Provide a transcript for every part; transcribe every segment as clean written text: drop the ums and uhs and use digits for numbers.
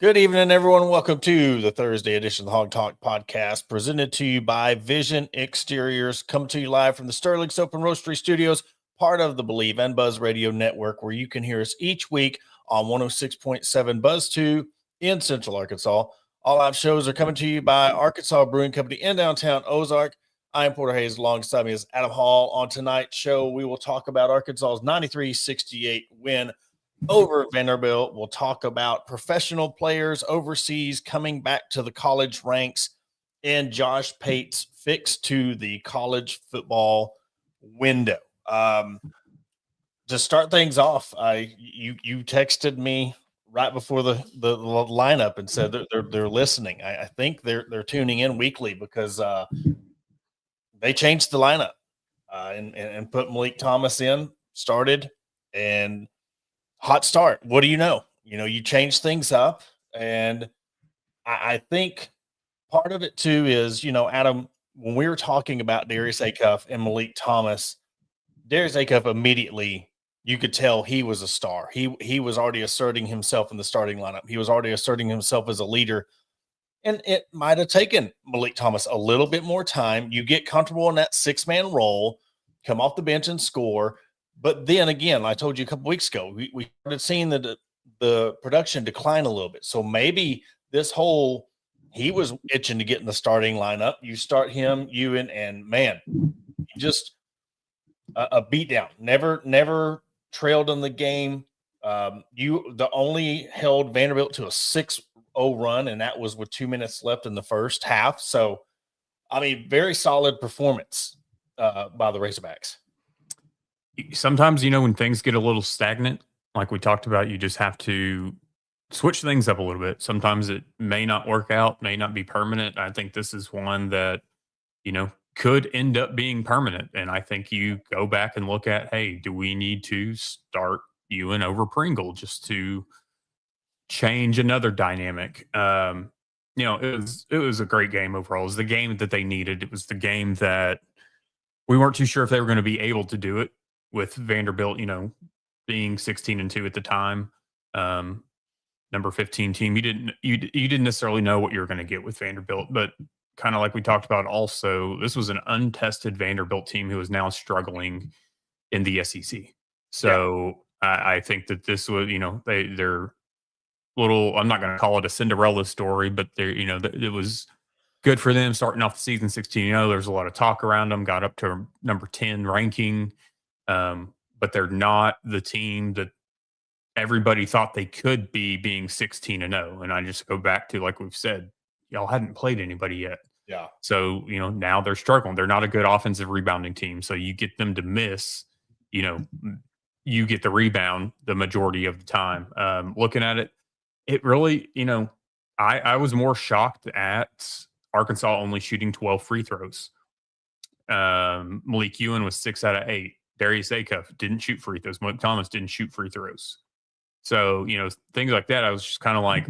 Good evening, everyone. Welcome to the Thursday edition of the Hog Talk podcast, presented to you by Vision Exteriors, coming to you live from the Sterling Soap and Roastery Studios, part of the Believe and Buzz Radio Network, where you can hear us each week on 106.7 Buzz 2 in Central Arkansas. All live shows are coming to you by Arkansas Brewing Company in downtown Ozark. I am Porter Hayes. Alongside me is Adam Hall. On tonight's show, we will talk about Arkansas's 93-68 win over Vanderbilt. We'll talk about professional players overseas coming back to the college ranks and Josh Pate's fix to the college football window. To start things off, you texted me right before the lineup and said that they're listening. I think they're tuning in weekly because they changed the lineup and put Malik Thomas in, started, and hot start. What do you know? You change things up. And I think part of it too is, Adam, when we were talking about Darius Acuff and Malik Thomas, Darius Acuff immediately, you could tell he was a star. He was already asserting himself in the starting lineup. He was already asserting himself as a leader. And it might have taken Malik Thomas a little bit more time. You get comfortable in that 6-man role, come off the bench and score. But then again, I told you a couple weeks ago, we started seeing the production decline a little bit. So maybe he was itching to get in the starting lineup. You start him, and man, just a beatdown. Never trailed in the game. The only held Vanderbilt to a 6-0 run, and that was with 2 minutes left in the first half. So, I mean, very solid performance by the Razorbacks. Sometimes, when things get a little stagnant, like we talked about, you just have to switch things up a little bit. Sometimes it may not work out, may not be permanent. I think this is one that, could end up being permanent. And I think you go back and look at, hey, do we need to start Ewan over Pringle just to change another dynamic? It was a great game overall. It was the game that they needed. It was the game that we weren't too sure if they were going to be able to do it with Vanderbilt, being 16-2 at the time, number 15 team. You didn't necessarily know what you were going to get with Vanderbilt, but kind of like we talked about also, this was an untested Vanderbilt team who is now struggling in the SEC. So yeah. I think that this was, they're little, I'm not going to call it a Cinderella story, but it was good for them starting off the season 16-0. There's a lot of talk around them, got up to number 10 ranking. But they're not the team that everybody thought they could be, being 16-0. And I just go back to, like we've said, y'all hadn't played anybody yet. Yeah. So, now they're struggling. They're not a good offensive rebounding team. So you get them to miss, you get the rebound the majority of the time. Looking at it, it really, I was more shocked at Arkansas only shooting 12 free throws. Malik Ewan was 6 out of 8. Darius Acuff didn't shoot free throws. Mike Thomas didn't shoot free throws. So, things like that, I was just kind of like,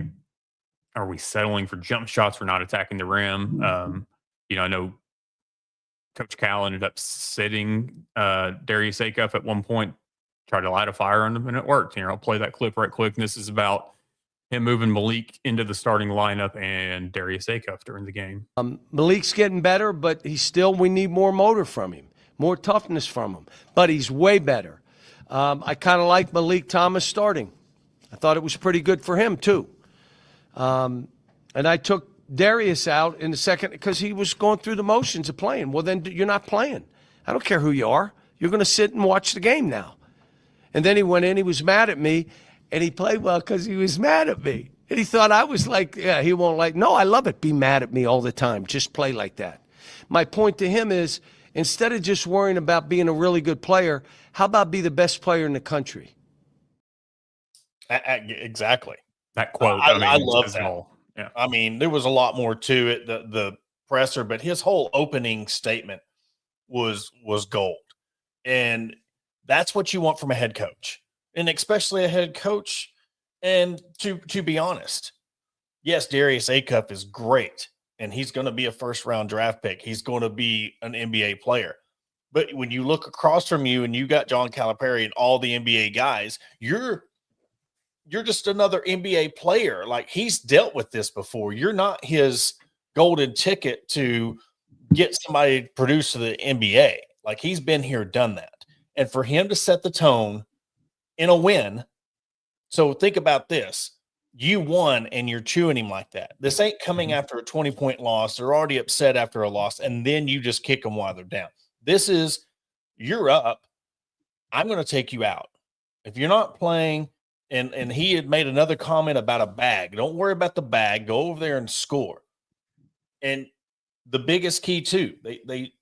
are we settling for jump shots? We're not attacking the rim. I know Coach Cal ended up sitting Darius Acuff at one point, tried to light a fire on him, and it worked. I'll play that clip right quick. And this is about him moving Malik into the starting lineup and Darius Acuff during the game. Malik's getting better, but we need more motor from him. More toughness from him, but he's way better. I kind of like Malik Thomas starting. I thought it was pretty good for him, too. And I took Darius out in the second because he was going through the motions of playing. Well, then you're not playing. I don't care who you are. You're going to sit and watch the game now. And then he went in, he was mad at me, and he played well because he was mad at me. And he thought I was like, yeah, he won't like. No, I love it. Be mad at me all the time. Just play like that. My point to him is, instead of just worrying about being a really good player, how about be the best player in the country? Exactly. That quote. I love that. Yeah. I mean, there was a lot more to it, the presser, but his whole opening statement was gold. And that's what you want from a head coach, and especially a head coach. And to be honest, yes, Darius Acuff is great, and he's going to be a first-round draft pick. He's going to be an NBA player. But when you look across from you and you got John Calipari and all the NBA guys, you're you're just another NBA player. Like, he's dealt with this before. You're not his golden ticket to get somebody to produce to the NBA. Like, he's been here, done that. And for him to set the tone in a win. So think about this. You won and you're chewing him like that. This ain't coming after a 20-point loss. They're already upset after a loss, and then you just kick them while they're down. This is, you're up. I'm going to take you out. If you're not playing, and he had made another comment about a bag. Don't worry about the bag. Go over there and score. And the biggest key too, they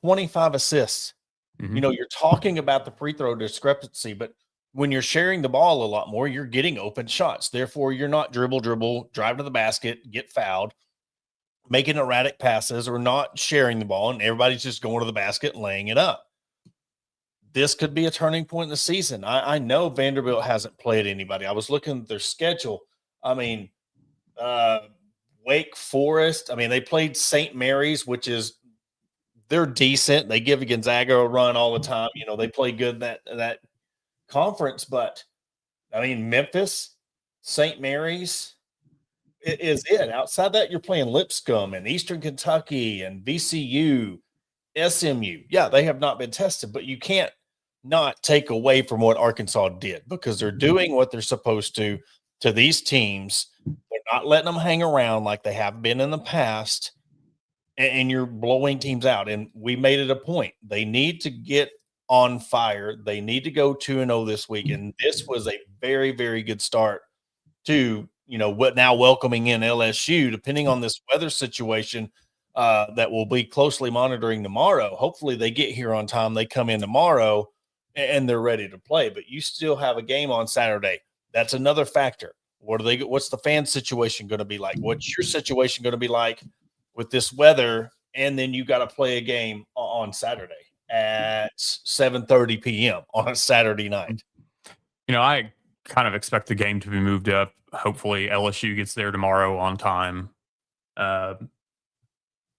25 assists. You know, you're talking about the free throw discrepancy, but when you're sharing the ball a lot more, you're getting open shots. Therefore, you're not dribble, drive to the basket, get fouled, making erratic passes, or not sharing the ball, and everybody's just going to the basket and laying it up. This could be a turning point in the season. I know Vanderbilt hasn't played anybody. I was looking at their schedule. I mean, Wake Forest. I mean, they played St. Mary's, which is, they're decent. They give Gonzaga a run all the time. You know, they play good in that conference. But I mean, Memphis, St. Mary's is it. Outside that, you're playing Lipscomb and Eastern Kentucky and VCU, SMU. Yeah, they have not been tested, but you can't not take away from what Arkansas did, because they're doing what they're supposed to these teams. They're not letting them hang around like they have been in the past, and you're blowing teams out. And we made it a point. They need to get on fire. They need to go 2-0 this week. And this was a very, very good start to, you know, what now welcoming in LSU, depending on this weather situation that we'll be closely monitoring tomorrow. Hopefully they get here on time. They come in tomorrow and they're ready to play, but you still have a game on Saturday. That's another factor. What's the fan situation going to be like? What's your situation going to be like with this weather? And then you got to play a game on Saturday at 7:30 p.m. on a Saturday night. You know, I kind of expect the game to be moved up. Hopefully LSU gets there tomorrow on time.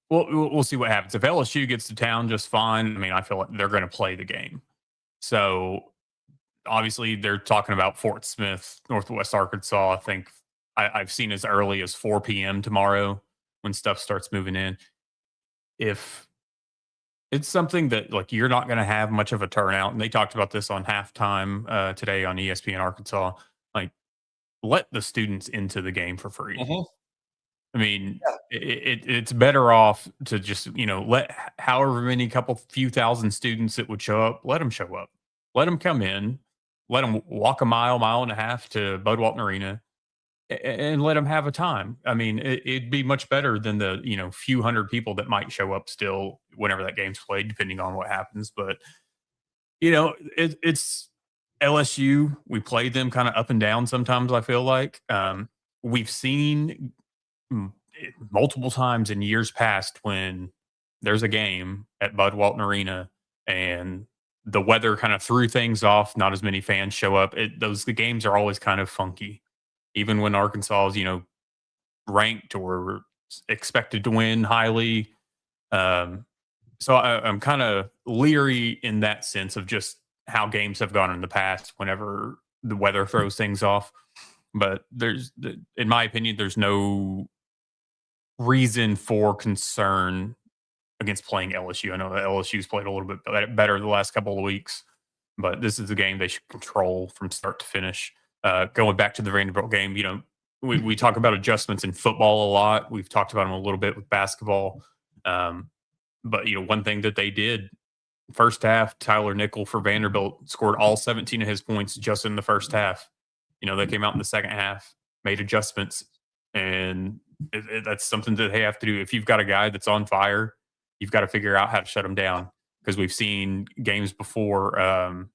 We'll see what happens. If LSU gets to town just fine, I mean, I feel like they're going to play the game. So obviously they're talking about Fort Smith, Northwest Arkansas. I think I've seen as early as 4 p.m. tomorrow when stuff starts moving in. If it's something that, like, you're not going to have much of a turnout, and they talked about this on halftime today on ESPN Arkansas, like, let the students into the game for free. I mean, it's better off to just, you know, let however many few thousand students that would show up, let them show up. Let them come in. Let them walk a mile and a half to Bud Walton Arena and let them have a time. I mean, it'd be much better than the, you know, few hundred people that might show up still whenever that game's played, depending on what happens. But, you know, it's LSU. We played them kind of up and down sometimes, I feel like. We've seen multiple times in years past when there's a game at Bud Walton Arena and the weather kind of threw things off, not as many fans show up. The games are always kind of funky, even when Arkansas is, you know, ranked or expected to win highly. So I'm kind of leery in that sense of just how games have gone in the past whenever the weather throws things off. But in my opinion, there's no reason for concern against playing LSU. I know that LSU's played a little bit better the last couple of weeks, but this is a game they should control from start to finish. Going back to the Vanderbilt game, you know, we talk about adjustments in football a lot. We've talked about them a little bit with basketball. But, you know, one thing that they did first half, Tyler Nickel for Vanderbilt scored all 17 of his points just in the first half. You know, they came out in the second half, made adjustments, and that's something that they have to do. If you've got a guy that's on fire, you've got to figure out how to shut him down, because we've seen games before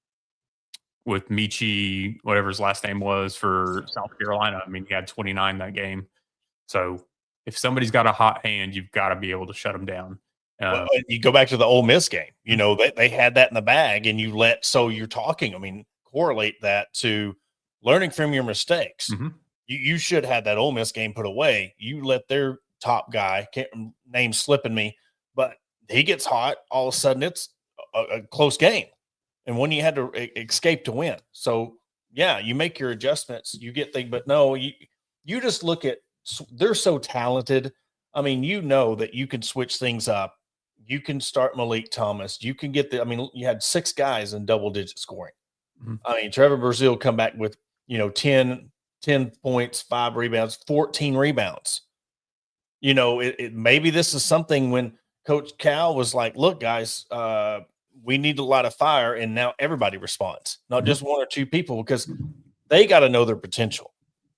with Michi, whatever his last name was, for South Carolina. I mean, he had 29 that game. So if somebody's got a hot hand, you've got to be able to shut them down. Well, you go back to the Ole Miss game. You know, they had that in the bag, and you're talking. I mean, correlate that to learning from your mistakes. You should have that Ole Miss game put away. You let their top guy, name slipping me, but he gets hot. All of a sudden, it's a close game, and when you had to escape to win. So yeah, you make your adjustments, you get things, but no, you just look at, they're so talented. I mean, you know that you can switch things up. You can start Malik Thomas. You can get I mean, you had 6 guys in double digit scoring. Mhm. I mean, Trevor Brazile come back with, 10 points, 5 rebounds, 14 rebounds. Maybe this is something when Coach Cal was like, look, guys, we need a lot of fire. And now everybody responds, not Mhm. just 1 or 2 people, because they got to know their potential.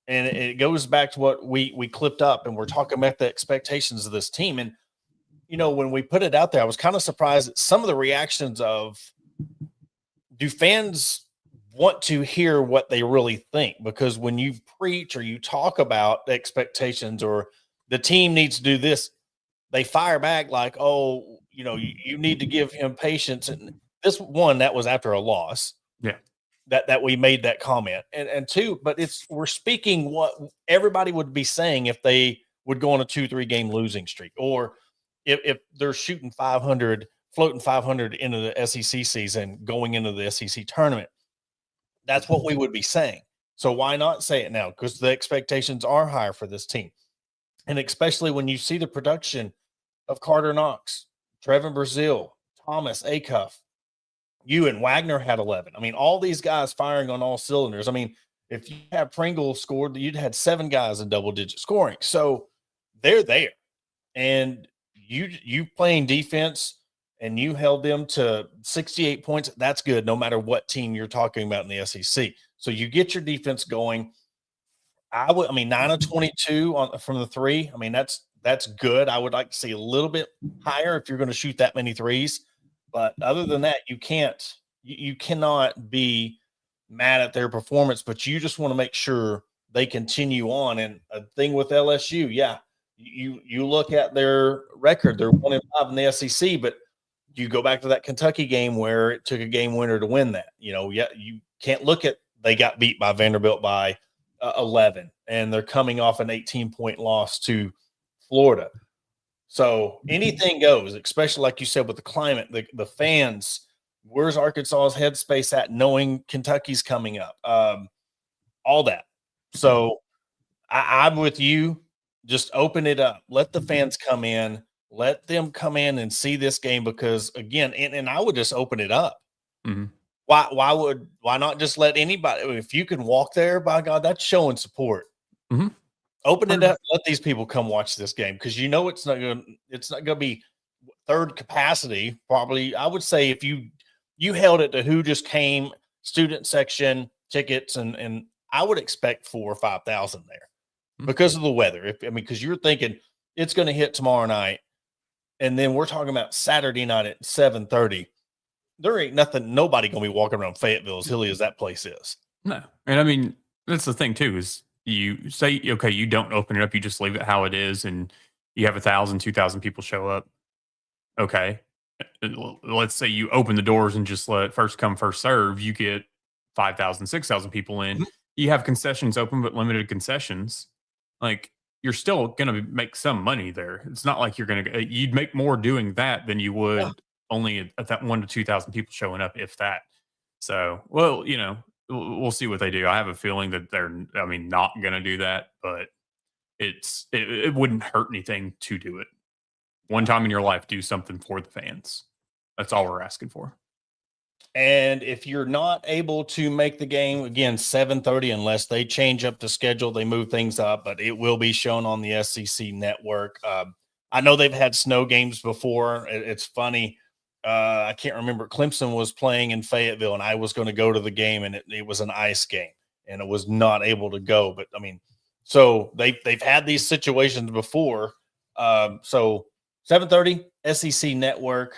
And it goes back to what we clipped up, and we're talking about the expectations of this team. And, when we put it out there, I was kind of surprised at some of the reactions of, do fans want to hear what they really think? Because when you preach or you talk about expectations or the team needs to do this, they fire back like, oh, you need to give him patience. And this one, that was after a loss Yeah. that we made that comment. And two, but we're speaking what everybody would be saying if they would go on a 2-3 game losing streak, or if they're shooting 500, floating 500 into the SEC season, going into the SEC tournament. That's what we would be saying. So why not say it now? Because the expectations are higher for this team. And especially when you see the production of Carter Knox, Trevor Brazile, Thomas Acuff, you and Wagner had 11. I mean, all these guys firing on all cylinders. I mean, if you have Pringle scored, you'd had 7 guys in double digit scoring. So they're there. And you playing defense and you held them to 68 points. That's good, no matter what team you're talking about in the SEC. So you get your defense going. I 9 of 22 from the 3. I mean, that's good. I would like to see a little bit higher if you're going to shoot that many threes. But other than that, you cannot be mad at their performance, but you just want to make sure they continue on. And a thing with LSU, yeah, you look at their record, they're 1-5 in the SEC, but you go back to that Kentucky game where it took a game winner to win that. Yeah, you can't look at, they got beat by Vanderbilt by 11, and they're coming off an 18-point loss to Florida. So anything goes, especially like you said with the climate, the fans. Where's Arkansas's headspace at, knowing Kentucky's coming up? All that. So I'm with you. Just open it up. Let the fans come in. Let them come in and see this game, because again, and I would just open it up. Mhm. Why not just let anybody? If you can walk there, by God, that's showing support. Mhm. Open it up. Let these people come watch this game, because it's not going to be third capacity. Probably, I would say if you held it to who just came, student section tickets, and I would expect 4,000 or 5,000 there because of the weather. Because you're thinking it's going to hit tomorrow night, and then we're talking about Saturday night at 7:30. There ain't nobody going to be walking around Fayetteville as hilly as that place is. No. And I mean, that's the thing too, is you say, okay, you don't open it up, you just leave it how it is, and you have 1,000, 2,000 people show up. Okay. Let's say you open the doors and just let first come, first serve, you get 5,000, 6,000 people in. Mhm. You have concessions open, but limited concessions. Like, you're still going to make some money there. It's not like you'd make more doing that than you would only at that 1 to 2,000 people showing up, if that. So, well, we'll see what they do. I have a feeling that they're, not going to do that, but it wouldn't hurt anything to do it. One time in your life, do something for the fans. That's all we're asking for. And if you're not able to make the game, again, 7:30, unless they change up the schedule, they move things up, but it will be shown on the SEC network. I know they've had snow games before. It's funny. I can't remember. Clemson was playing in Fayetteville, and I was going to go to the game, and it was an ice game, and it was not able to go. But so they've had these situations before. So 7:30 SEC network.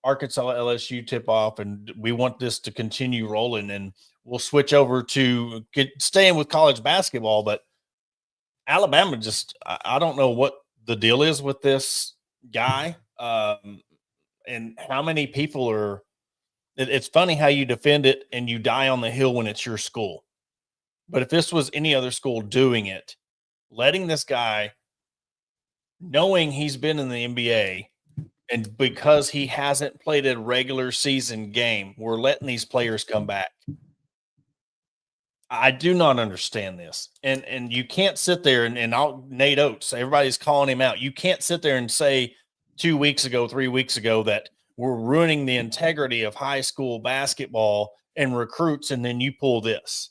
Arkansas LSU tip off, and we want this to continue rolling, and we'll switch over to staying with college basketball. But Alabama, I don't know what the deal is with this guy, and how many people are. It's funny how you defend it and you die on the hill when it's your school. But if this was any other school doing it, letting this guy, knowing he's been in the NBA, and because he hasn't played a regular season game, we're letting these players come back. I do not understand this. And you can't sit there and Nate Oates, everybody's calling him out. You can't sit there and say 2 weeks ago, 3 weeks ago that we're ruining the integrity of high school basketball and recruits, and then you pull this.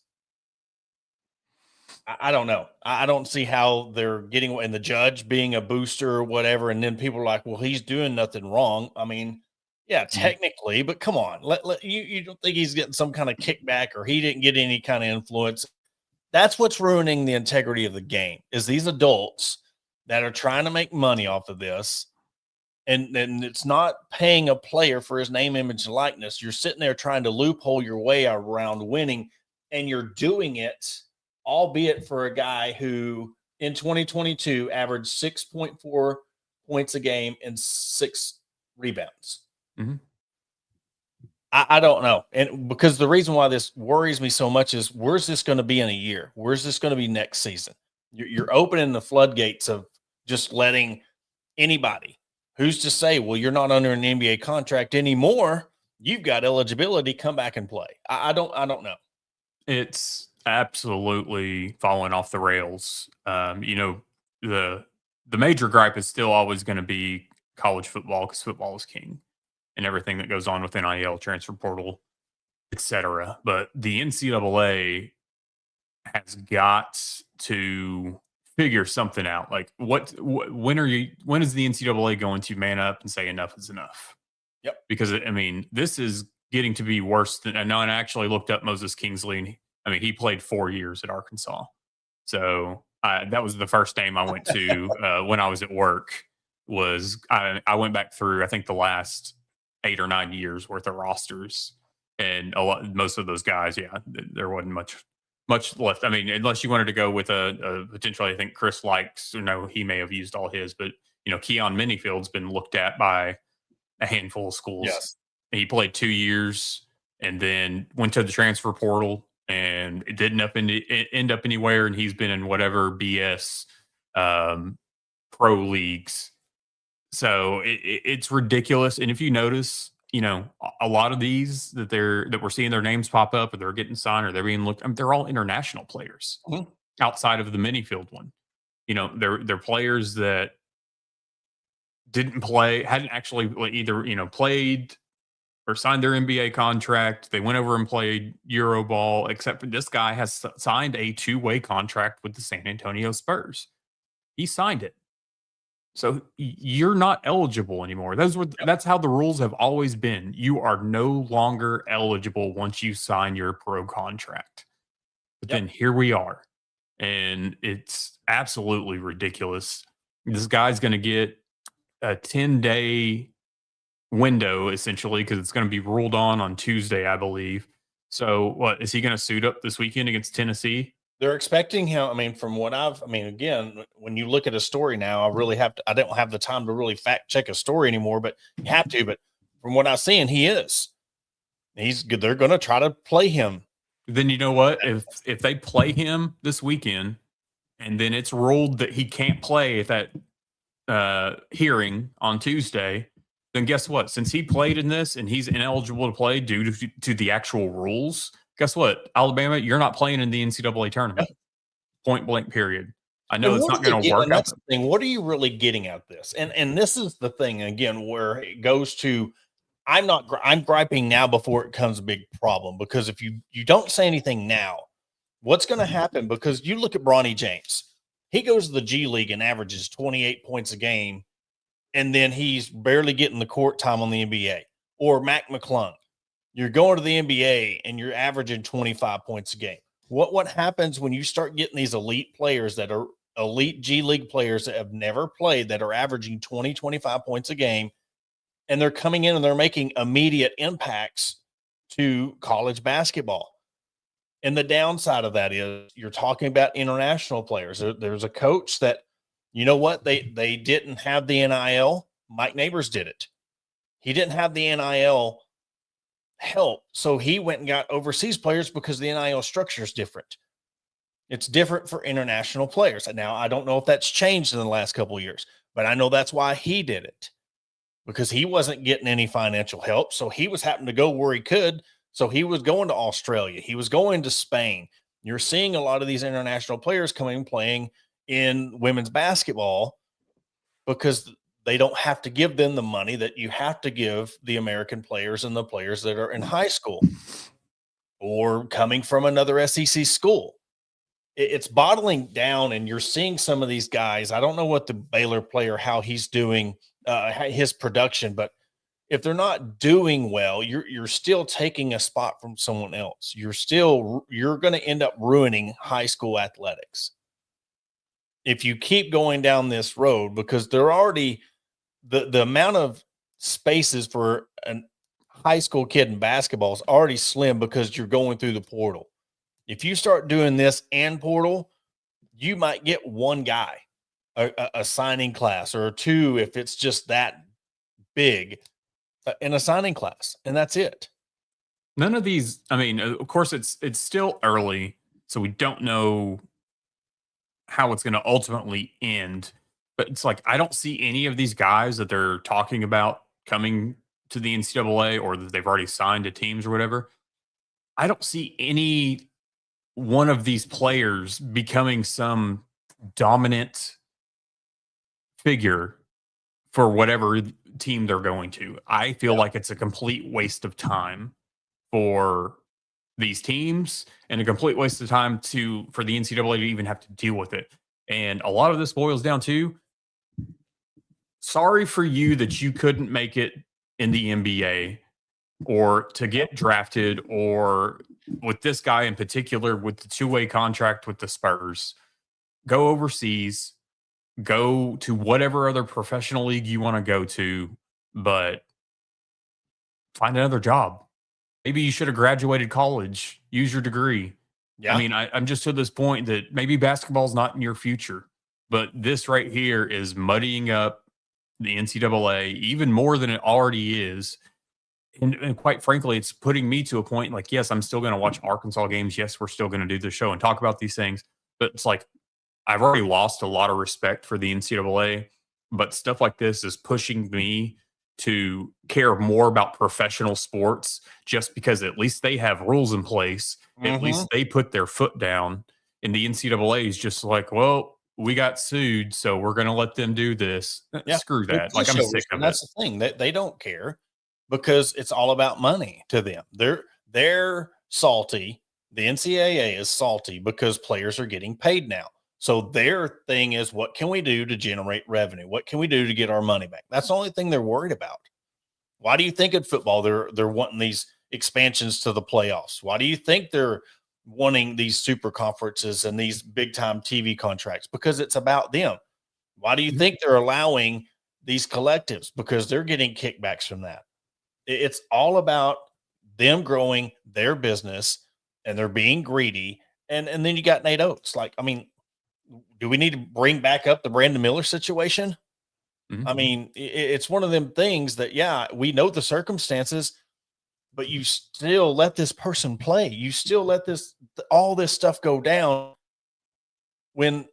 I don't know. I don't see how they're getting, and the judge being a booster or whatever, and then people are like, well, he's doing nothing wrong. I mean, yeah, technically, but come on. You don't think he's getting some kind of kickback or he didn't get any kind of influence. That's what's ruining the integrity of the game is these adults that are trying to make money off of this. And it's not paying a player for his name, image, and likeness. You're sitting there trying to loophole your way around winning, and you're doing it, albeit for a guy who in 2022 averaged 6.4 points a game and 6 rebounds. Mm-hmm. I don't know. And because the reason why this worries me so much is where's this going to be in a year? Where's this going to be next season? You're opening the floodgates of just letting anybody who's to say, well, you're not under an NBA contract anymore. You've got eligibility. Come back and play. I don't know. It's absolutely falling off the rails. The major gripe is still always going to be college football because football is king and everything that goes on with NIL, transfer portal, etc. But the NCAA has got to figure something out. Like when is the NCAA going to man up and say enough is enough? Yep. Because I mean, this is getting to be worse than I know. And I actually looked up Moses Kingsley. And he played 4 years at Arkansas. So that was the first game I went to when I was at work. I went back through, I think, the last 8 or 9 years worth of rosters, and most of those guys, there wasn't much left. I mean, unless you wanted to go with a potentially, I think Chris likes, or no, he may have used all his, but Keon Minifield's been looked at by a handful of schools. Yes. He played 2 years and then went to the transfer portal, and it didn't end up anywhere. And he's been in whatever BS pro leagues. So it's ridiculous. And if you notice, a lot of these that we're seeing their names pop up, or they're getting signed, or they're being looked, they're all international players outside of the Minifield one. They're players that didn't play, hadn't actually either, played or signed their NBA contract. They went over and played Euroball, except for this guy has signed a 2-way contract with the San Antonio Spurs. He signed it. So you're not eligible anymore. That's how the rules have always been. You are no longer eligible once you sign your pro contract. But then here we are. And it's absolutely ridiculous. This guy's going to get a 10-day window, essentially, because it's going to be ruled on Tuesday, I believe. So what, is he going to suit up this weekend against Tennessee? They're expecting him. Again, when you look at a story now, I don't have the time to really fact check a story anymore, but you have to. But from what I'm seeing, they're going to try to play him. Then you know what? If they play him this weekend and then it's ruled that he can't play at that hearing on Tuesday, then guess what? Since he played in this and he's ineligible to play due to the actual rules, guess what? Alabama, you're not playing in the NCAA tournament. Point blank, period. I know it's not going to work. That's the thing. What are you really getting out of this? And this is the thing, again, where it goes to, I'm griping now before it becomes a big problem, because if you don't say anything now, what's going to happen? Because you look at Bronny James. He goes to the G League and averages 28 points a game, and then he's barely getting the court time on the NBA. Or Mac McClung. You're going to the NBA and you're averaging 25 points a game. What happens when you start getting these elite players that are elite G League players that have never played, that are averaging 20, 25 points a game, and they're coming in and they're making immediate impacts to college basketball? And the downside of that is you're talking about international players. There's a coach that, you know what, they didn't have the NIL. Mike Neighbors did it. He didn't have the NIL help, so he went and got overseas players because the NIL structure is different. It's different for international players. Now, I don't know if that's changed in the last couple of years, but I know that's why he did it, because he wasn't getting any financial help. So he was having to go where he could. So he was going to Australia. He was going to Spain. You're seeing a lot of these international players coming playing in women's basketball because they don't have to give them the money that you have to give the American players and the players that are in high school or coming from another SEC school. It's bottling down, and you're seeing some of these guys. I don't know what the Baylor player, how he's doing, his production, but if they're not doing well, you're still taking a spot from someone else. You're going to end up ruining high school athletics if you keep going down this road, because they're already the amount of spaces for a high school kid in basketball is already slim because you're going through the portal. If you start doing this and portal, you might get one guy, a signing class, or two if it's just that big in a signing class, and that's it. None of these, I mean, of course, it's still early, so we don't know how it's going to ultimately end. But it's like I don't see any of these guys that they're talking about coming to the NCAA or that they've already signed to teams or whatever. I don't see any one of these players becoming some dominant figure for whatever team they're going to. I feel like it's a complete waste of time for these teams and a complete waste of time for the NCAA to even have to deal with it. And a lot of this boils down to, sorry for you that you couldn't make it in the NBA or to get drafted, or with this guy in particular with the two-way contract with the Spurs. Go overseas, go to whatever other professional league you want to go to, but find another job. Maybe you should have graduated college, use your degree. Yeah. I mean, I'm just to this point that maybe basketball's not in your future, but this right here is muddying up the NCAA even more than it already is. And quite frankly, it's putting me to a point like, yes, I'm still going to watch Arkansas games. Yes, we're still going to do the show and talk about these things. But it's like, I've already lost a lot of respect for the NCAA. But stuff like this is pushing me to care more about professional sports just because at least they have rules in place. At least they put their foot down. And the NCAA is just like, well, we got sued, so we're going to let them do this. Yeah. Screw that. Like, I'm sick of it. That's the thing. They don't care because it's all about money to them. They're salty. The NCAA is salty because players are getting paid now. So their thing is, what can we do to generate revenue? What can we do to get our money back? That's the only thing they're worried about. Why do you think in football they're wanting these expansions to the playoffs? Why do you think they're wanting these super conferences and these big time TV contracts? Because it's about them. Why do you think they're allowing these collectives? Because they're getting kickbacks from that. It's all about them growing their business, and they're being greedy. And then you got Nate Oates. Like, I mean, do we need to bring back up the Brandon Miller situation? Mhm. I mean, it's one of them things that, yeah, we know the circumstances, but you still let this person play. You still let all this stuff go down when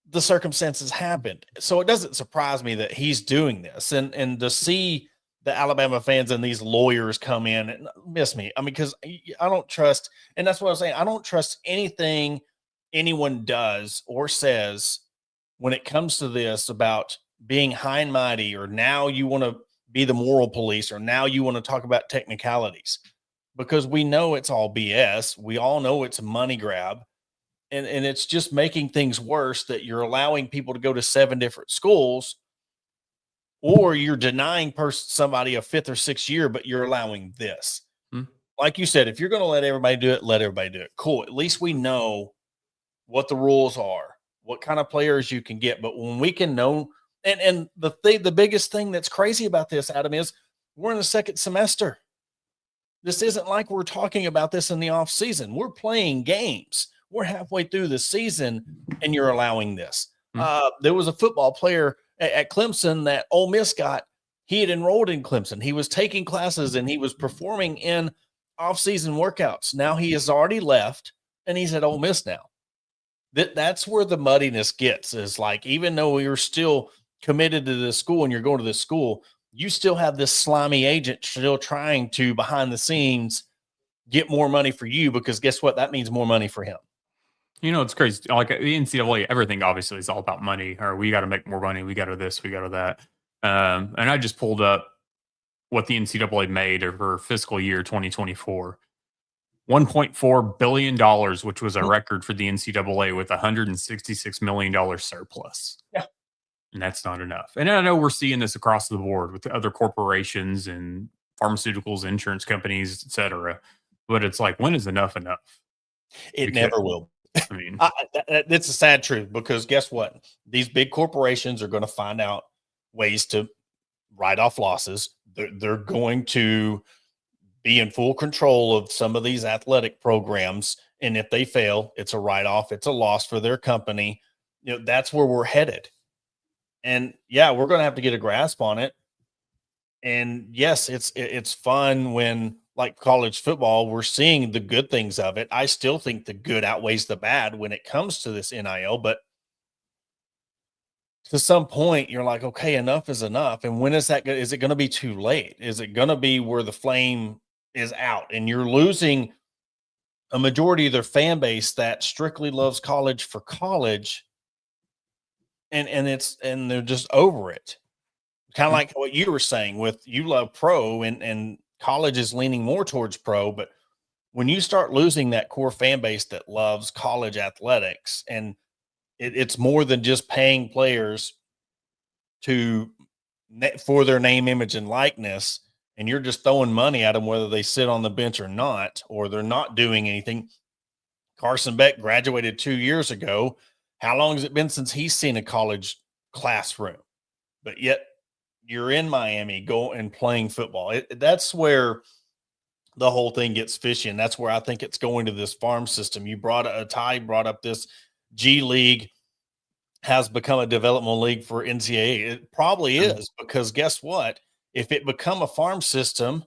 the circumstances happened. So it doesn't surprise me that he's doing this, and to see the Alabama fans and these lawyers come in and miss me. I mean, because I don't trust, and that's what I was saying. I don't trust anything anyone does or says when it comes to this about being high and mighty, or now you want to be the moral police, or now you want to talk about technicalities, because we know it's all BS. We all know it's a money grab. And it's just making things worse that you're allowing people to go to 7 different schools, or you're denying somebody a 5th or 6th year, but you're allowing this. Like you said, if you're going to let everybody do it, let everybody do it. Cool. At least we know what the rules are, what kind of players you can get. But when we can know, and the biggest thing that's crazy about this, Adam, is we're in the 2nd semester. This isn't like we're talking about this in the off season. We're playing games. We're halfway through the season, and you're allowing this. There was a football player at Clemson that Ole Miss got. He had enrolled in Clemson. He was taking classes, and he was performing in off-season workouts. Now he has already left, and he's at Ole Miss now. That's where the muddiness gets, is like, even though you're still committed to this school and you're going to this school, you still have this slimy agent still trying to, behind the scenes, get more money for you, because guess what? That means more money for him. It's crazy. Like the NCAA, everything obviously is all about money, or we got to make more money. We got to this, we got to that. And I just pulled up what the NCAA made over fiscal year 2024. $1.4 billion, which was a record for the NCAA with $166 million surplus. Yeah. And that's not enough. And I know we're seeing this across the board with other corporations and pharmaceuticals, insurance companies, et cetera. But it's like, when is enough enough? It never will. I mean, it's a sad truth, because guess what? These big corporations are going to find out ways to write off losses. They're going to be in full control of some of these athletic programs. And if they fail, it's a write-off. It's a loss for their company. That's where we're headed. And yeah, we're going to have to get a grasp on it. And yes, it's fun when, like college football, we're seeing the good things of it. I still think the good outweighs the bad when it comes to this NIL, but to some point you're like, okay, enough is enough. And when is that good? Is it going to be too late? Is it going to be where the flame is out and you're losing a majority of their fan base that strictly loves college for college, and they're just over it? Kind of like what you were saying with, you love pro, and college is leaning more towards pro. But when you start losing that core fan base that loves college athletics, and it's more than just paying players for their name, image, and likeness, and you're just throwing money at them, whether they sit on the bench or not, or they're not doing anything. Carson Beck graduated 2 years ago. How long has it been since he's seen a college classroom? But yet you're in Miami going and playing football. That's where the whole thing gets fishy. And that's where I think it's going to this farm system. Ty brought up this G League has become a developmental league for NCAA. It probably is, because guess what? If it become a farm system,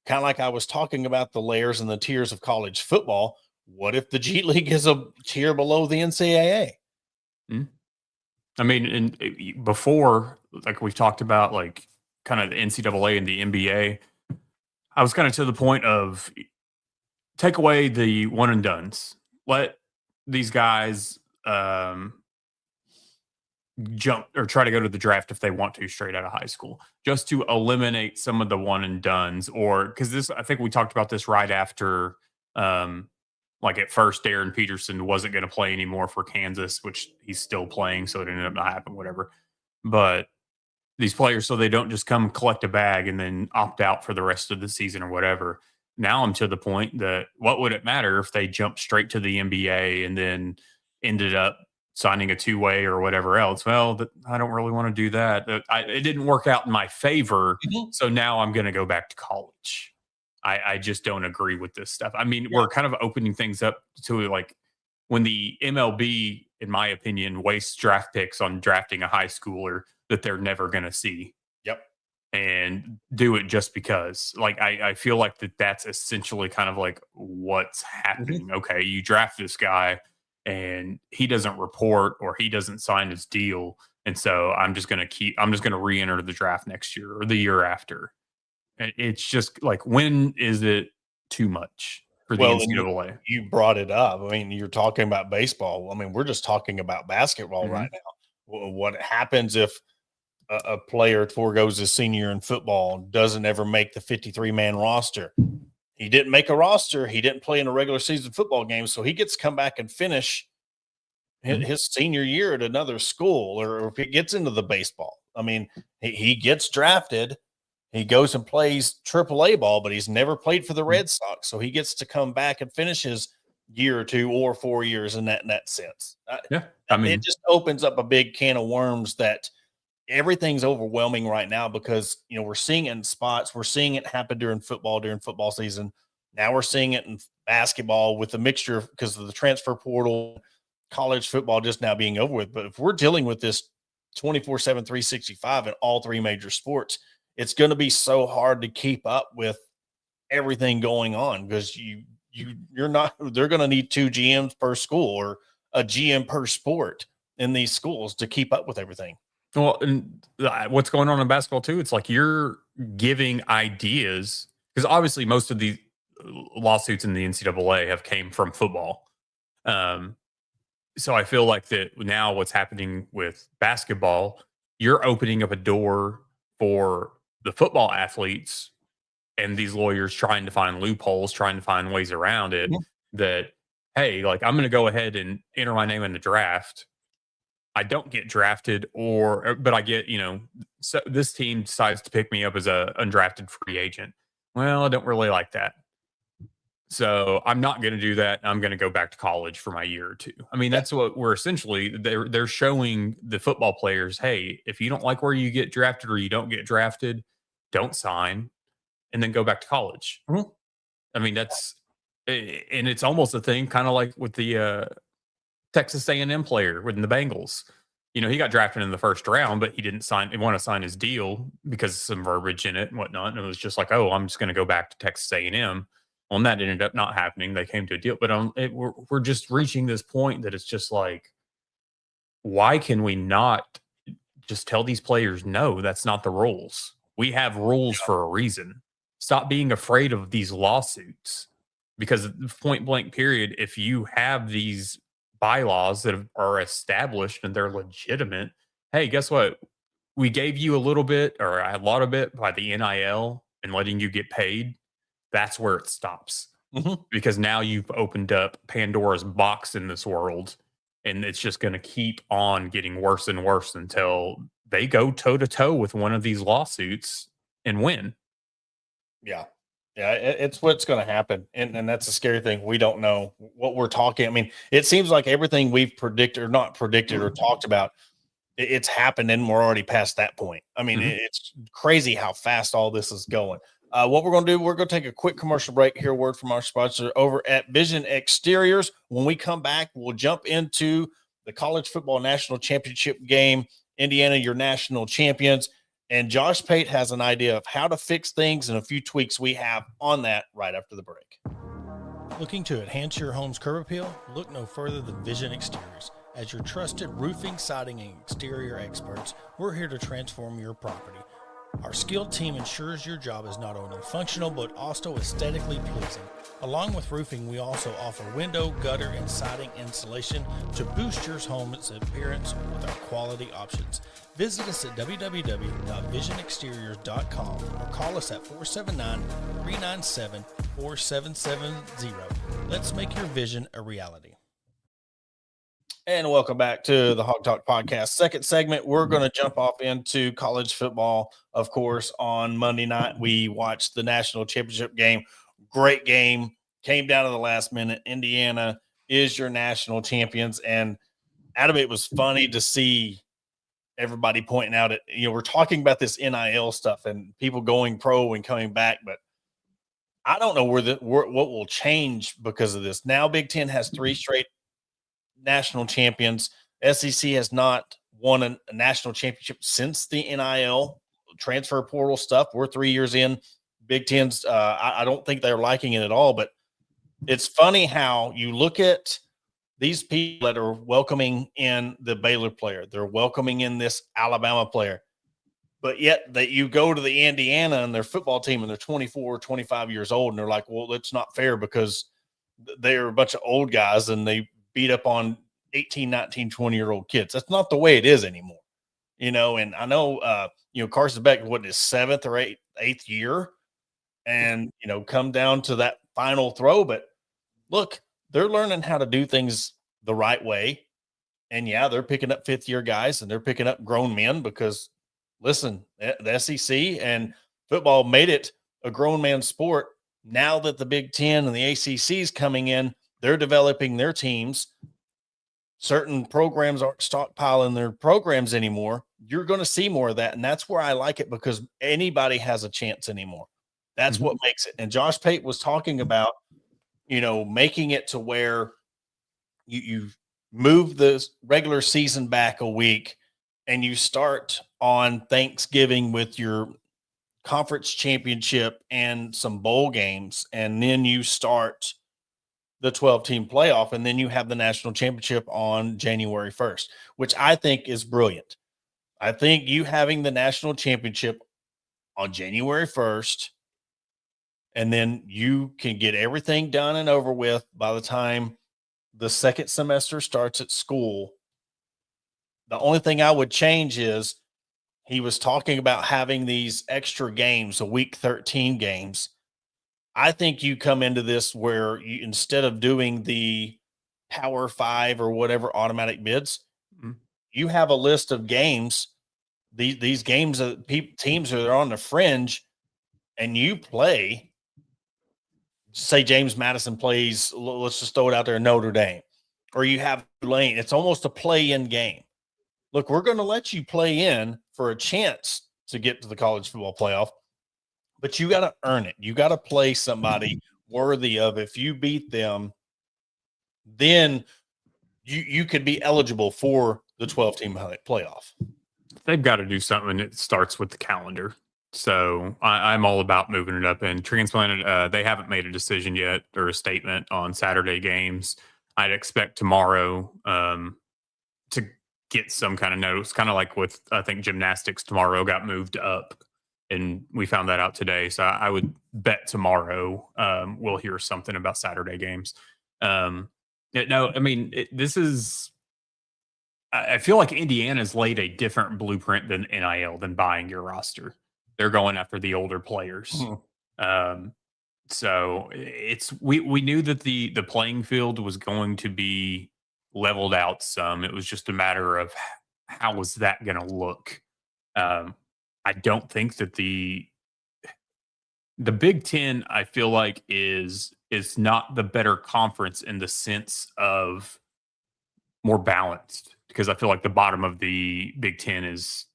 kind of like I was talking about the layers and the tiers of college football, what if the G League is a tier below the NCAA? I mean, before, like we've talked about, like kind of the NCAA and the NBA, I was kind of to the point of take away the one and dones. Let these guys jump or try to go to the draft if they want to straight out of high school, just to eliminate some of the one and dones. Or because I think we talked about this right after, like at first, Darren Peterson wasn't going to play anymore for Kansas, which he's still playing, so it ended up not happening, whatever. But these players, so they don't just come collect a bag and then opt out for the rest of the season or whatever. Now I'm to the point that what would it matter if they jumped straight to the NBA and then ended up signing a two-way or whatever else? Well, I don't really want to do that. It didn't work out in my favor, so now I'm going to go back to college. I just don't agree with this stuff. I mean, we're kind of opening things up to, like, when the MLB, in my opinion, wastes draft picks on drafting a high schooler that they're never going to see. Yep. And do it just because. Like, I feel like that's essentially kind of like what's happening. Okay, you draft this guy and he doesn't report or he doesn't sign his deal. And so I'm just going to re-enter the draft next year or the year after. It's just like, when is it too much for the NCAA? You brought it up. I mean, you're talking about baseball. I mean, we're just talking about basketball right now. What happens if a player foregoes his senior in football, doesn't ever make the 53-man roster? He didn't make a roster. He didn't play in a regular season football game, so he gets to come back and finish his senior year at another school, or if he gets into the baseball. I mean, he gets drafted. He goes and plays AAA ball, but he's never played for the Red Sox. So he gets to come back and finish his year or 2 or 4 years in that sense. I mean, it just opens up a big can of worms that everything's overwhelming right now, because, we're seeing it in spots. We're seeing it happen during football season. Now we're seeing it in basketball with the mixture because of the transfer portal, college football just now being over with. But if we're dealing with this 24/7, 365 in all 3 major sports, it's going to be so hard to keep up with everything going on, because they're going to need 2 GMs per school or a GM per sport in these schools to keep up with everything. Well, and what's going on in basketball too, it's like you're giving ideas, because obviously most of lawsuits in the NCAA have came from football. So I feel like that now what's happening with basketball, you're opening up a door for the football athletes and these lawyers trying to find loopholes, trying to find ways around it. Mhm. That, hey, like I'm going to go ahead and enter my name in the draft. I don't get drafted, but I get, so this team decides to pick me up as a undrafted free agent. Well, I don't really like that. So I'm not going to do that. I'm going to go back to college for my year or two. I mean, that's what we're essentially, they're showing the football players, hey, if you don't like where you get drafted or you don't get drafted, don't sign and then go back to college. Mhm. I mean, and it's almost a thing kind of like with the Texas A&M player within the Bengals. He got drafted in the first round, but he didn't want to sign his deal because of some verbiage in it and whatnot. And it was just like, oh, I'm just going to go back to Texas A&M. Well, and that ended up not happening. They came to a deal, but we're just reaching this point that it's just like, why can we not just tell these players, no, that's not the rules. We have rules for a reason. Stop being afraid of these lawsuits, because point blank period, if you have these bylaws that are established and they're legitimate, hey, guess what? We gave you a little bit or a lot of it by the NIL and letting you get paid. That's where it stops. Mhm. Because now you've opened up Pandora's box in this world, and it's just going to keep on getting worse and worse until they go toe to toe with one of these lawsuits and win. Yeah. Yeah, it's what's going to happen. And that's the scary thing. We don't know what we're talking. I mean, it seems like everything we've predicted or not predicted or talked about, it's happened and we're already past that point. I mean, Mhm. it's crazy how fast all this is going. What we're going to do, we're going to take a quick commercial break, hear a word from our sponsor over at Vision Exteriors. When we come back, we'll jump into the college football national championship game. Indiana, your national champions. And Josh Pate has an idea of how to fix things and a few tweaks we have on that right after the break. Looking to enhance your home's curb appeal? Look no further than Vision Exteriors. As your trusted roofing, siding, and exterior experts, we're here to transform your property. Our skilled team ensures your job is not only functional, but also aesthetically pleasing. Along with roofing, we also offer window, gutter, and siding installation to boost your home's appearance with our quality options. Visit us at www.visionexteriors.com or call us at 479-397-4770. Let's make your vision a reality. And welcome back to the Hog Talk Podcast. Second segment, we're going to jump off into college football. Of course, on Monday night, we watched the national championship game. Great game. Came down to the last minute. Indiana is your national champions. And out of it was funny to see everybody pointing out at, we're talking about this NIL stuff and people going pro and coming back, but I don't know what will change because of this. Now Big Ten has 3 straight national champions. SEC has not won a national championship since the NIL transfer portal stuff. We're 3 years in. Big Ten's, I don't think they're liking it at all, but it's funny how you look at these people that are welcoming in the Baylor player. They're welcoming in this Alabama player. But yet that you go to the Indiana and their football team and they're 24, 25 years old. And they're like, well, that's not fair because they're a bunch of old guys and they beat up on 18, 19, 20-year-old kids. That's not the way it is anymore. And I know, Carson Beck, what, his 7th or 8th year and, come down to that final throw. But look, they're learning how to do things the right way. And yeah, they're picking up 5th-year guys and they're picking up grown men because, listen, the SEC and football made it a grown man sport. Now that the Big Ten and the ACC is coming in, they're developing their teams. Certain programs aren't stockpiling their programs anymore. You're going to see more of that. And that's where I like it because anybody has a chance anymore. That's what makes it. And Josh Pate was talking about, making it to where you move the regular season back a week and you start on Thanksgiving with your conference championship and some bowl games. And then you start the 12-team playoff, and then you have the national championship on January 1st, which I think is brilliant. I think you having the national championship on January 1st and then you can get everything done and over with by the time the second semester starts at school. The only thing I would change is he was talking about having these extra games, a week 13 games. I think you come into this where you, instead of doing the Power Five or whatever automatic bids, Mhm. you have a list of games. These games that teams are on the fringe, and you play. Say James Madison plays. Let's just throw it out there, Notre Dame, or you have Tulane. It's almost a play-in game. Look, we're going to let you play in for a chance to get to the college football playoff, but you got to earn it. You got to play somebody worthy of. If you beat them, then you could be eligible for the 12-team playoff. They've got to do something. It starts with the calendar. So I'm all about moving it up and transplanted. They haven't made a decision yet or a statement on Saturday games. I'd expect tomorrow to get some kind of notice, kind of like with, I think, gymnastics tomorrow got moved up, and we found that out today. So I would bet tomorrow we'll hear something about Saturday games. No, I mean, this is, I feel like Indiana's laid a different blueprint than NIL, than buying your roster. They're going after the older players. So it's, we knew that the playing field was going to be leveled out some. It was just a matter of how was that going to look. I don't think that the Big Ten, I feel like, is not the better conference in the sense of more balanced, because I feel like the bottom of the Big Ten is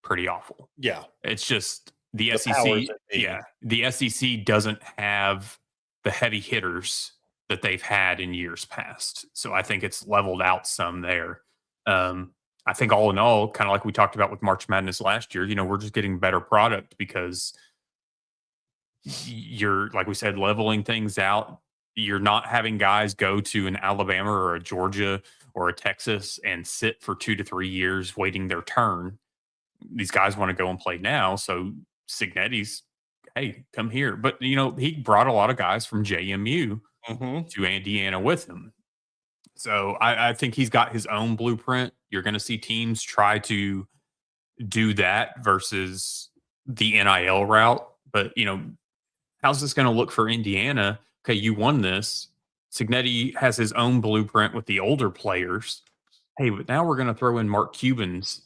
pretty awful. Yeah. It's just the powers SEC. that be. Yeah. The SEC doesn't have the heavy hitters that they've had in years past. So I think it's leveled out some there. I think all in all, kind of like we talked about with March Madness last year, we're just getting better product because you're, like we said, leveling things out. You're not having guys go to an Alabama or a Georgia or a Texas and sit for 2 to 3 years waiting their turn. These guys want to go and play now. So Signetti's, hey, come here. But, he brought a lot of guys from JMU to Indiana with him. So I think he's got his own blueprint. You're going to see teams try to do that versus the NIL route. But, how's this going to look for Indiana? Okay, you won this. Signetti has his own blueprint with the older players. Hey, but now we're going to throw in Mark Cuban's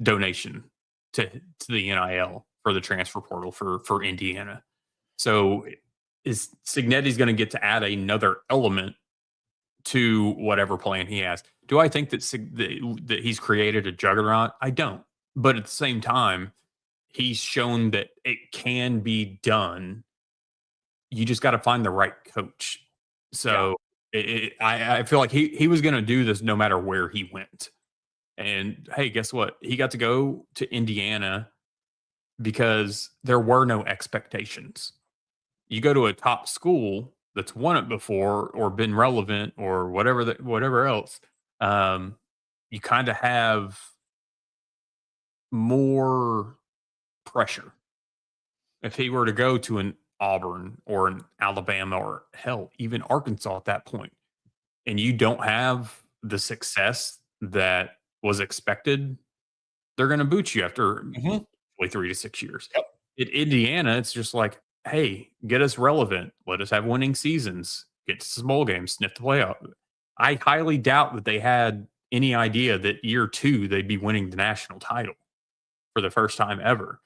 donation to the NIL for the transfer portal for Indiana. So is Signetti's going to get to add another element to whatever plan he has? Do I think that he's created a juggernaut? I don't. But at the same time, he's shown that it can be done. You just got to find the right coach. So I feel like he was going to do this no matter where he went. And hey, guess what? He got to go to Indiana because there were no expectations. You go to a top school that's won it before or been relevant or whatever else, you kind of have more pressure. If he were to go to an Auburn or an Alabama or hell, even Arkansas at that point, and you don't have the success that was expected, they're going to boot you after 3 to 6 years. Yep. At Indiana, it's just like, hey, get us relevant. Let us have winning seasons. Get to some bowl games, sniff the playoff. I highly doubt that they had any idea that year 2 they'd be winning the national title for the first time ever.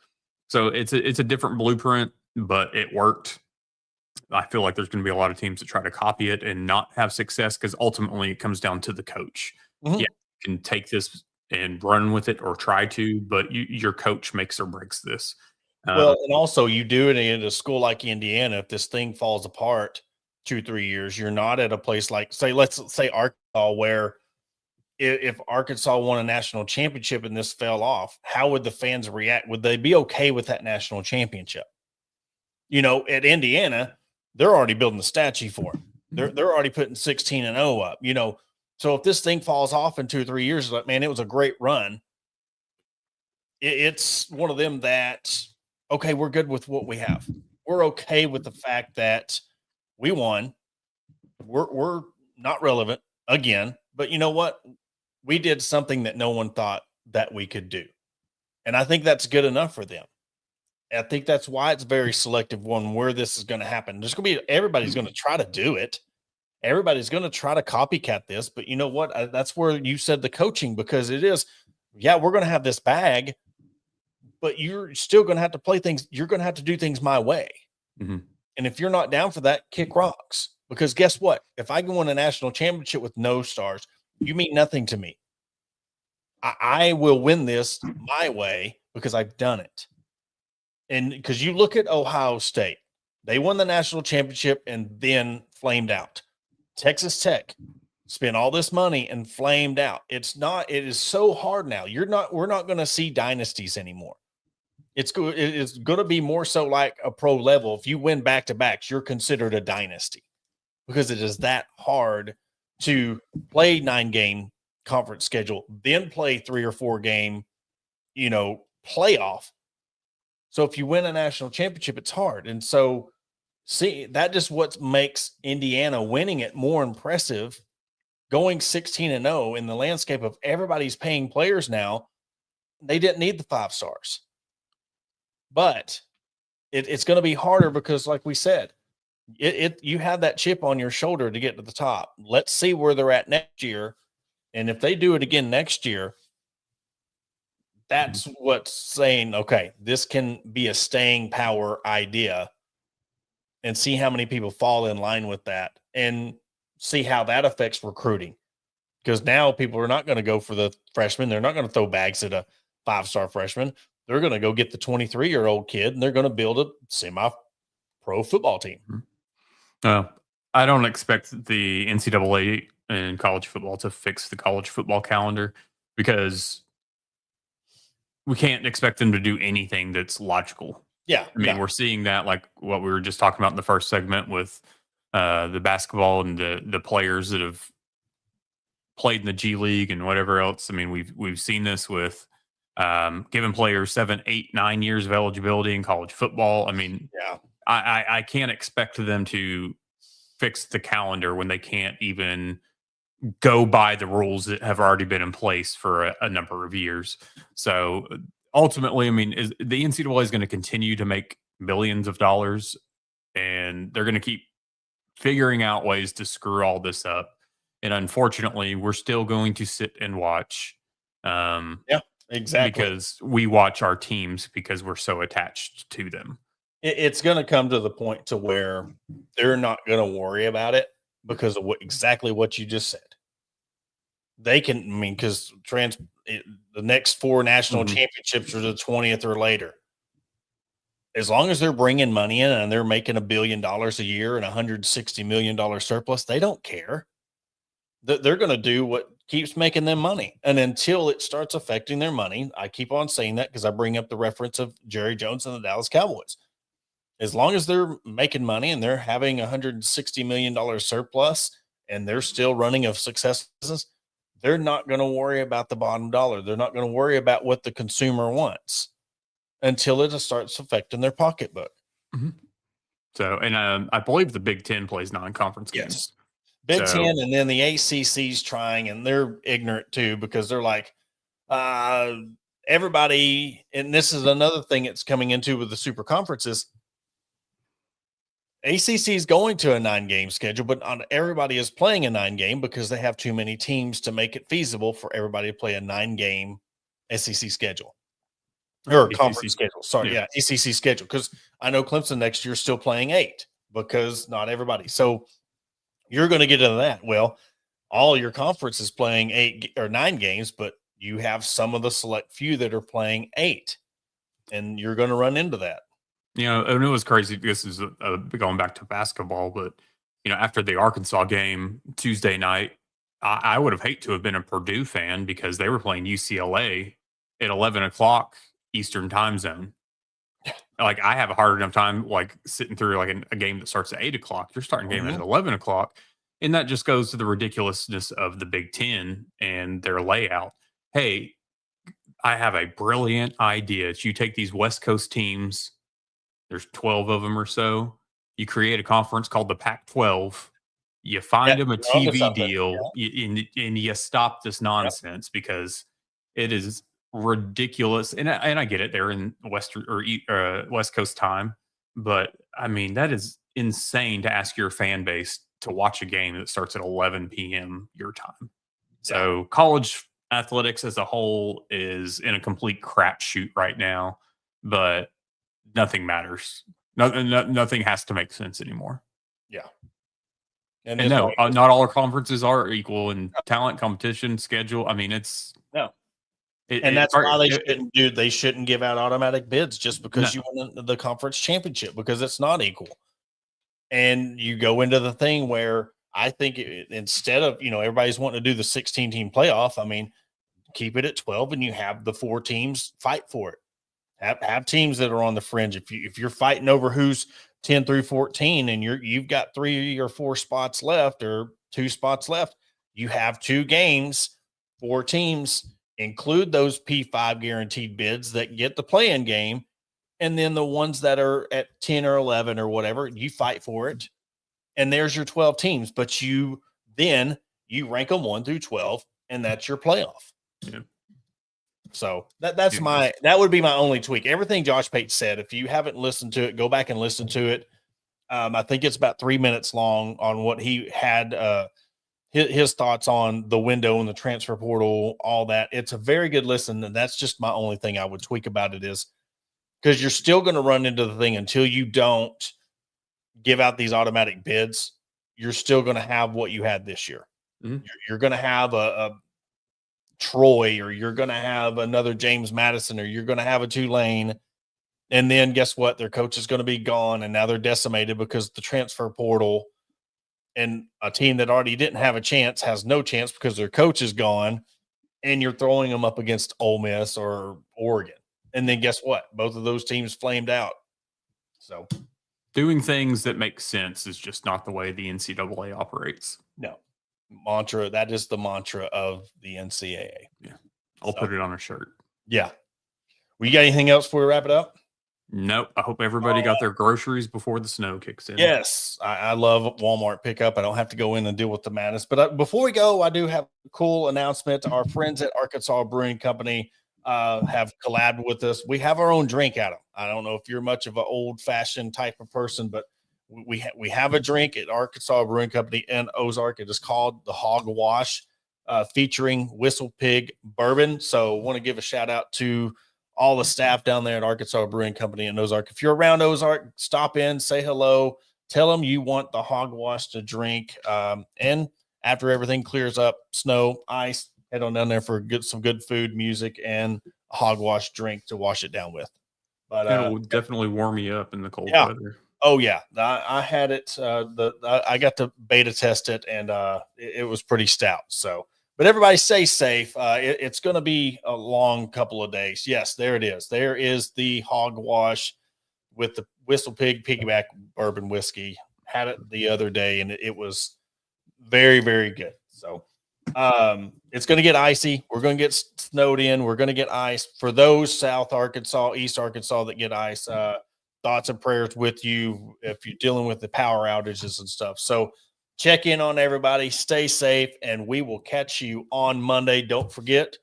So it's a different blueprint, but it worked. I feel like there's going to be a lot of teams that try to copy it and not have success because ultimately it comes down to the coach. Yeah, you can take this and run with it or try to, but your coach makes or breaks this. Well, and also you do it in a school like Indiana. If this thing falls apart 2-3 years, you're not at a place like, let's say Arkansas, where if Arkansas won a national championship and this fell off, how would the fans react? Would they be okay with that national championship? At Indiana, they're already building the statue for him. They're already putting 16-0 up. So if this thing falls off in 2 or 3 years, like, man, it was a great run. It's one of them that, okay, we're good with what we have. we're okay with the fact that we won. We're not relevant again, but you know what? We did something that no one thought that we could do. And I think that's good enough for them. I think that's why it's very selective on where this is going to happen. There's going to be everybody's going to try to do it. Everybody's going to try to copycat this, but you know what? That's where you said the coaching, because it is, yeah, we're going to have this bag, but you're still going to have to play things. You're going to have to do things my way. Mm-hmm. And if you're not down for that, kick rocks. Because guess what? If I go win a national championship with no stars, you mean nothing to me. I will win this my way because I've done it. And because you look at Ohio State, they won the national championship and then flamed out. Texas Tech spent all this money and flamed out. It is so hard now. We're not going to see dynasties anymore. It's going to be more so like a pro level. If you win back-to-backs, you're considered a dynasty because it is that hard to play 9-game conference schedule, then play 3 or 4 game, playoff. So if you win a national championship, it's hard. And so see, that just what makes Indiana winning it more impressive, going 16-0 in the landscape of everybody's paying players now. They didn't need the 5 stars. But it's going to be harder because, like we said, you have that chip on your shoulder to get to the top. Let's see where they're at next year. And if they do it again next year, that's what's saying, okay, this can be a staying power idea, and see how many people fall in line with that and see how that affects recruiting. Because now people are not going to go for the freshman. They're not going to throw bags at a 5-star freshman. They're going to go get the 23-year-old kid, and they're going to build a semi-pro football team. I don't expect the NCAA and college football to fix the college football calendar, because we can't expect them to do anything that's logical. Yeah. I mean, we're seeing that, like what we were just talking about in the first segment with the basketball and the players that have played in the G League and whatever else. I mean, we've seen this with giving players 7, 8, 9 years of eligibility in college football. I mean, yeah, I can't expect them to fix the calendar when they can't even go by the rules that have already been in place for a number of years. So ultimately, I mean, the NCAA is going to continue to make millions of dollars, and they're going to keep figuring out ways to screw all this up. And unfortunately, we're still going to sit and watch. Yeah, exactly. Because we watch our teams because we're so attached to them. It's going to come to the point to where they're not going to worry about it because of exactly what you just said. They can, I mean, because the next 4 national championships are the 20th or later. As long as they're bringing money in and they're making $1 billion a year and $160 million surplus, they don't care. They're going to do what keeps making them money. And until it starts affecting their money, I keep on saying that because I bring up the reference of Jerry Jones and the Dallas Cowboys. As long as they're making money and they're having $160 million surplus and they're still running a success business, they're not going to worry about the bottom dollar. They're not going to worry about what the consumer wants until it starts affecting their pocketbook. Mm-hmm. So, and I believe the Big Ten plays non-conference games. Yes. Big Ten, and then the ACC's trying, and they're ignorant too because they're like, everybody, and this is another thing it's coming into with the super conferences. ACC is going to a 9-game schedule, but not everybody is playing a 9-game because they have too many teams to make it feasible for everybody to play a 9-game SEC schedule or ACC. Conference schedule. Sorry, yeah, ACC schedule, because I know Clemson next year is still playing 8 because not everybody. So you're going to get into that. Well, all your conference is playing 8 or 9 games, but you have some of the select few that are playing 8, and you're going to run into that. You know, and it was crazy. This is going back to basketball, but after the Arkansas game Tuesday night, I would have hated to have been a Purdue fan because they were playing UCLA at 11 o'clock Eastern time zone. Like, I have a hard enough time sitting through a game that starts at 8 o'clock. You're starting a game at 11 o'clock. And that just goes to the ridiculousness of the Big Ten and their layout. Hey, I have a brilliant idea. You take these West Coast teams There's 12 of them or so. You create a conference called the Pac-12. You find them a you're onto TV something. deal, and you stop this nonsense because it is ridiculous. And I get it; they're in West Coast time, but I mean that is insane to ask your fan base to watch a game that starts at 11 p.m. your time. So college athletics as a whole is in a complete crapshoot right now, but nothing matters. Nothing has to make sense anymore. Yeah. And no, not all our conferences are equal in talent, competition, schedule. I mean, it's No. it, And that's it's why they shouldn't give out automatic bids just because you won the conference championship, because it's not equal. And you go into the thing where I think instead of, everybody's wanting to do the 16 team playoff, I mean, keep it at 12 and you have the 4 teams fight for it. Have teams that are on the fringe. If you're fighting over who's 10 through 14 and you've got 3 or 4 spots left or 2 spots left, you have 2 games, 4 teams, include those P5 guaranteed bids that get the play-in game. And then the ones that are at 10 or 11 or whatever, you fight for it. And there's your 12 teams, but you rank them 1 through 12 and that's your playoff. Yeah. So that would be my only tweak. Everything Josh Pate said, if you haven't listened to it, go back and listen to it. I think it's about 3 minutes long on what he had, his thoughts on the window and the transfer portal, all that. It's a very good listen. And that's just my only thing I would tweak about it is because you're still going to run into the thing until you don't give out these automatic bids. You're still going to have what you had this year. Mm-hmm. You're going to have a Troy, or you're going to have another James Madison, or you're going to have a Tulane. And then guess what? Their coach is going to be gone. And now they're decimated because the transfer portal, and a team that already didn't have a chance has no chance because their coach is gone. And you're throwing them up against Ole Miss or Oregon. And then guess what? Both of those teams flamed out. So doing things that make sense is just not the way the NCAA operates. No. That is the mantra of the NCAA. Yeah. I'll put it on a shirt. Yeah. Well, you got anything else before we wrap it up? Nope. I hope everybody got their groceries before the snow kicks in. Yes. I love Walmart pickup. I don't have to go in and deal with the madness. But before we go, I do have a cool announcement. Our friends at Arkansas Brewing Company have collabed with us. We have our own drink, Adam. I don't know if you're much of an old-fashioned type of person, but we have a drink at Arkansas Brewing Company in Ozark. It is called the Hog Wash, featuring Whistle Pig bourbon. So I want to give a shout out to all the staff down there at Arkansas Brewing Company in Ozark. If you're around Ozark, stop in, say hello, tell them you want the Hog Wash to drink. And after everything clears up, snow, ice, head on down there for some good food, music, and a Hog Wash drink to wash it down with. But it'll definitely warm you up in the cold weather. Oh yeah, I had it. I got to beta test it, and it was pretty stout. So, but everybody stay safe. It's going to be a long couple of days. Yes, there it is. There is the Hog Wash with the Whistle Pig Piggyback Bourbon Whiskey. Had it the other day, and it was very, very good. So, it's going to get icy. We're going to get snowed in. We're going to get ice. For those South Arkansas, East Arkansas that get ice, thoughts and prayers with you if you're dealing with the power outages and stuff. So check in on everybody, stay safe, and we will catch you on Monday. Don't forget,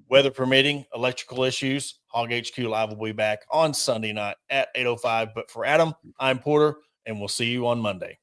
weather permitting, electrical issues, Hog HQ Live will be back on Sunday night at 8:05. But for Adam, I'm Porter, and we'll see you on Monday.